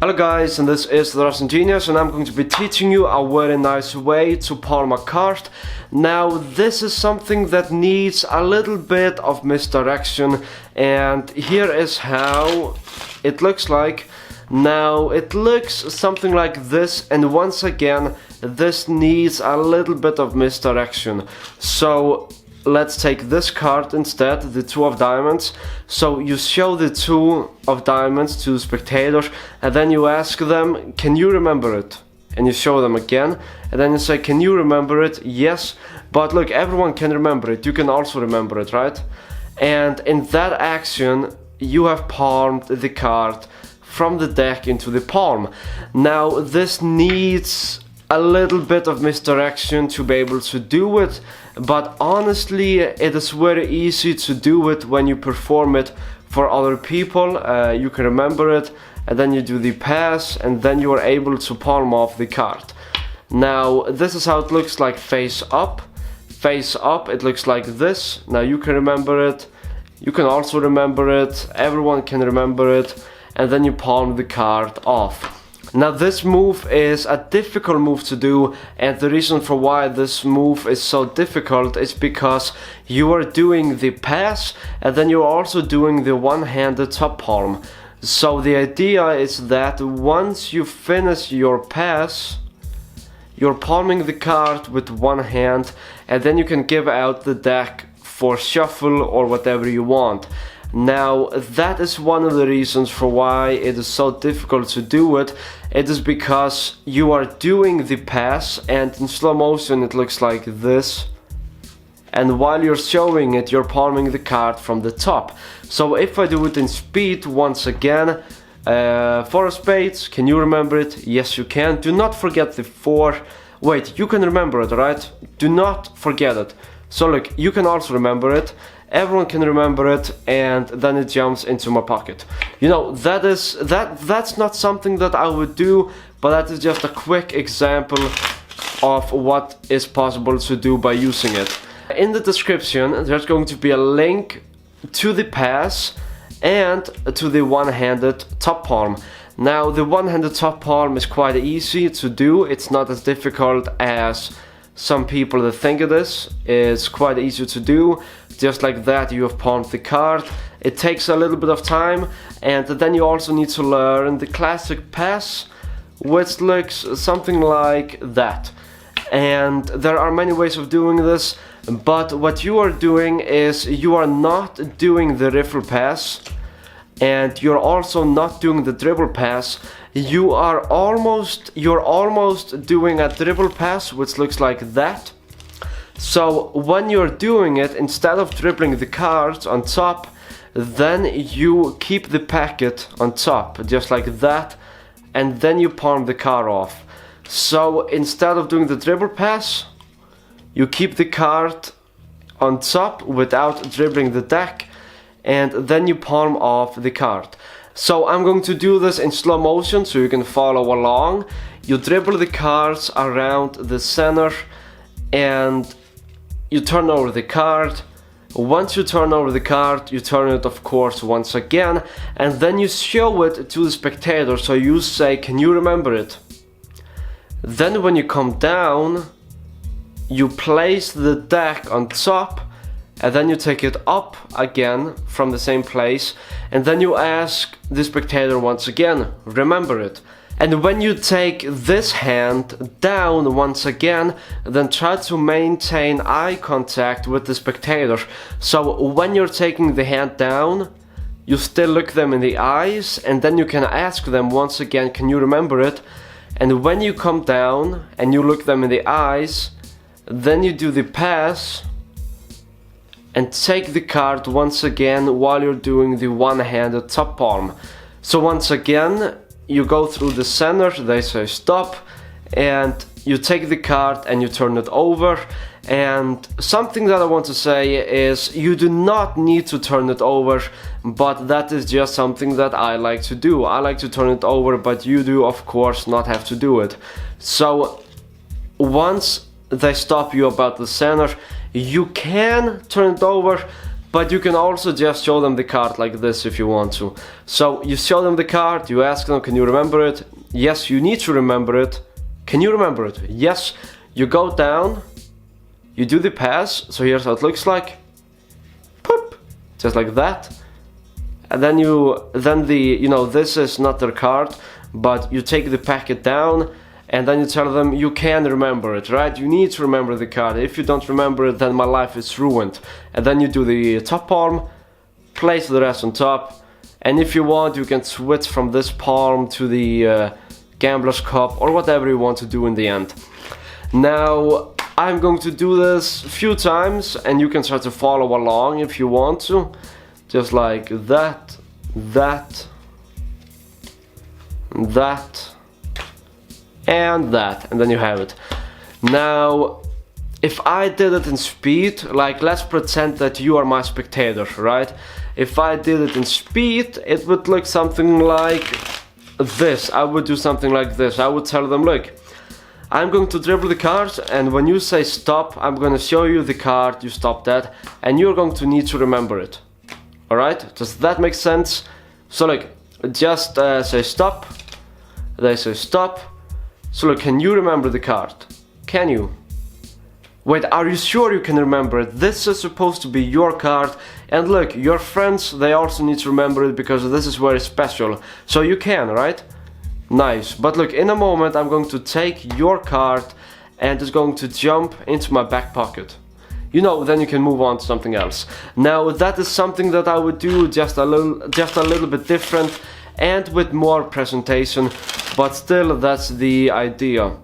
Hello guys, and this is TheRussianGenius, and I'm going to be teaching you a very nice way to palm a card. Now this is something that needs a little bit of misdirection, and here is how it looks like. Now it looks something like this, and once again this needs a little bit of misdirection. So let's take this card instead, the two of diamonds. So you show the two of diamonds to the spectator, and then you ask them, can you remember it? And you show them again, and then you say, can you remember it? Yes, but look, everyone can remember it, you can also remember it, right? And in that action you have palmed the card from the deck into the palm. Now this needs a little bit of misdirection to be able to do it, but honestly it is very easy to do it when you perform it for other people. You can remember it, and then you do the pass, and then you are able to palm off the card. Now this is how it looks like face up. Face up it looks like this. Now you can remember it, you can also remember it, everyone can remember it, and then you palm the card off. Now this move is a difficult move to do, and the reason for why this move is so difficult is because you are doing the pass, and then you're also doing the one-handed top palm. So the idea is that once you finish your pass, you're palming the card with one hand, and then you can give out the deck for shuffle or whatever you want. Now that is one of the reasons for why it is so difficult to do it. It is because you are doing the pass, and in slow motion it looks like this, and while you're showing it you're palming the card from the top. So if I do it in speed once again, four of spades, can you remember it? Yes you can. Do not forget the four. Wait, you can remember it, right? Do not forget it. So look, you can also remember it, everyone can remember it, and then it jumps into my pocket. You know, that's not something that I would do, but that is just a quick example of what is possible to do by using it. In the description there's going to be a link to the pass and to the one-handed top palm. Now the one-handed top palm is quite easy to do, it's not as difficult as some people that think it is. It's quite easy to do. Just like that you have palmed the card. It takes a little bit of time, and then you also need to learn the classic pass, which looks something like that. And there are many ways of doing this, but what you are doing is you are not doing the riffle pass, and you're also not doing the dribble pass. You're almost doing a dribble pass, which looks like that. So when you're doing it, instead of dribbling the cards on top, then you keep the packet on top, just like that, and then you palm the card off. So instead of doing the dribble pass, you keep the card on top without dribbling the deck, and then you palm off the card. So I'm going to do this in slow motion so you can follow along. You dribble the cards around the center, and you turn over the card. Once you turn over the card, you turn it of course once again, and then you show it to the spectator. So you say, can you remember it? Then when you come down, you place the deck on top, and then you take it up again from the same place, and then you ask the spectator once again, remember it. And when you take this hand down once again, then try to maintain eye contact with the spectator. So when you're taking the hand down, you still look them in the eyes, and then you can ask them once again, can you remember it? And when you come down and you look them in the eyes, then you do the pass and take the card once again while you're doing the one-handed top palm. So once again you go through the center, they say stop, and you take the card and you turn it over. And something that I want to say is you do not need to turn it over, but that is just something that I like to do. I like to turn it over, but you do of course not have to do it. So once they stop you about the center, you can turn it over, But you can also just show them the card like this if you want to. So you show them the card, you ask them, can you remember it? Yes, you need to remember it. Can you remember it? Yes. You go down, you do the pass, so here's how it looks like. Poop, just like that. And then this is not their card, but you take the packet down, and then you tell them you can remember it, right? You need to remember the card. If you don't remember it, then my life is ruined. And then you do the top palm, place the rest on top, and if you want, you can switch from this palm to the gambler's cup, or whatever you want to do in the end. Now, I'm going to do this a few times, and you can try to follow along if you want to. Just like that, that, that, and that, and then you have it. Now, if I did it in speed, like let's pretend that you are my spectator, right? If I did it in speed, it would look something like this. I would do something like this. I would tell them, look, I'm going to dribble the cards, and when you say stop, I'm going to show you the card, you stop that, and you're going to need to remember it. Alright? Does that make sense? So look, just say stop, they say stop. So look, can you remember the card? Can you? Wait, are you sure you can remember it? This is supposed to be your card, and look, your friends, they also need to remember it because this is very special. So you can, right? Nice. But look, in a moment I'm going to take your card and it's going to jump into my back pocket. You know, then you can move on to something else. Now that is something that I would do just a little bit different and with more presentation, but still that's the idea.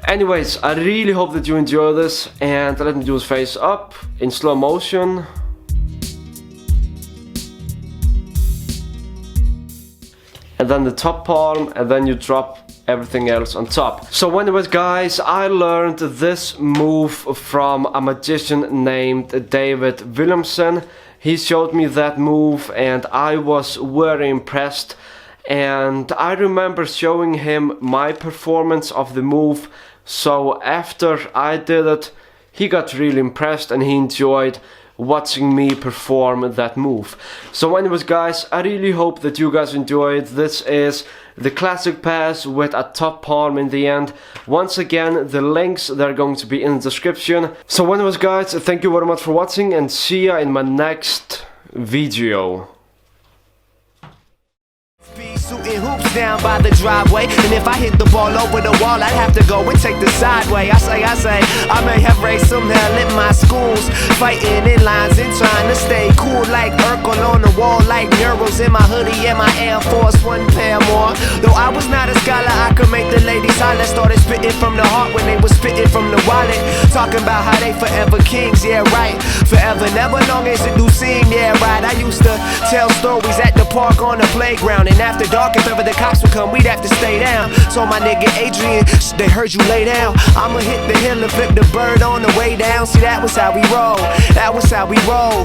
Anyways, I really hope that you enjoy this, and let me do his face up in slow motion. And then the top palm, and then you drop everything else on top. So anyways guys, I learned this move from a magician named David Williamson. He showed me that move and I was very impressed, and I remember showing him my performance of the move. So after I did it, he got really impressed and he enjoyed watching me perform that move. So anyways guys, I really hope that you guys enjoyed. This is the classic pass with a top palm in the end. Once again, the links, they're going to be in the description. So anyways guys, thank you very much for watching and see ya in my next video. Shooting hoops down by the driveway, and if I hit the ball over the wall, I'd have to go and take the sideway. I say, I may have raised some hell in my schools, fighting in lines and trying to stay cool like Urkel on the wall, like murals in my hoodie and my Air Force One pair more. Though I was not a scholar, I could make the ladies holler. Started spitting from the heart when they was spitting from the wallet, talking about how they forever kings, yeah right. Forever, never long as it do seem, yeah right. I used to tell stories at the park on the playground, and after dark, if ever the cops would come, we'd have to stay down. So my nigga Adrian, they heard you lay down. I'ma hit the hill and flip the bird on the way down. See, that was how we roll. That was how we roll.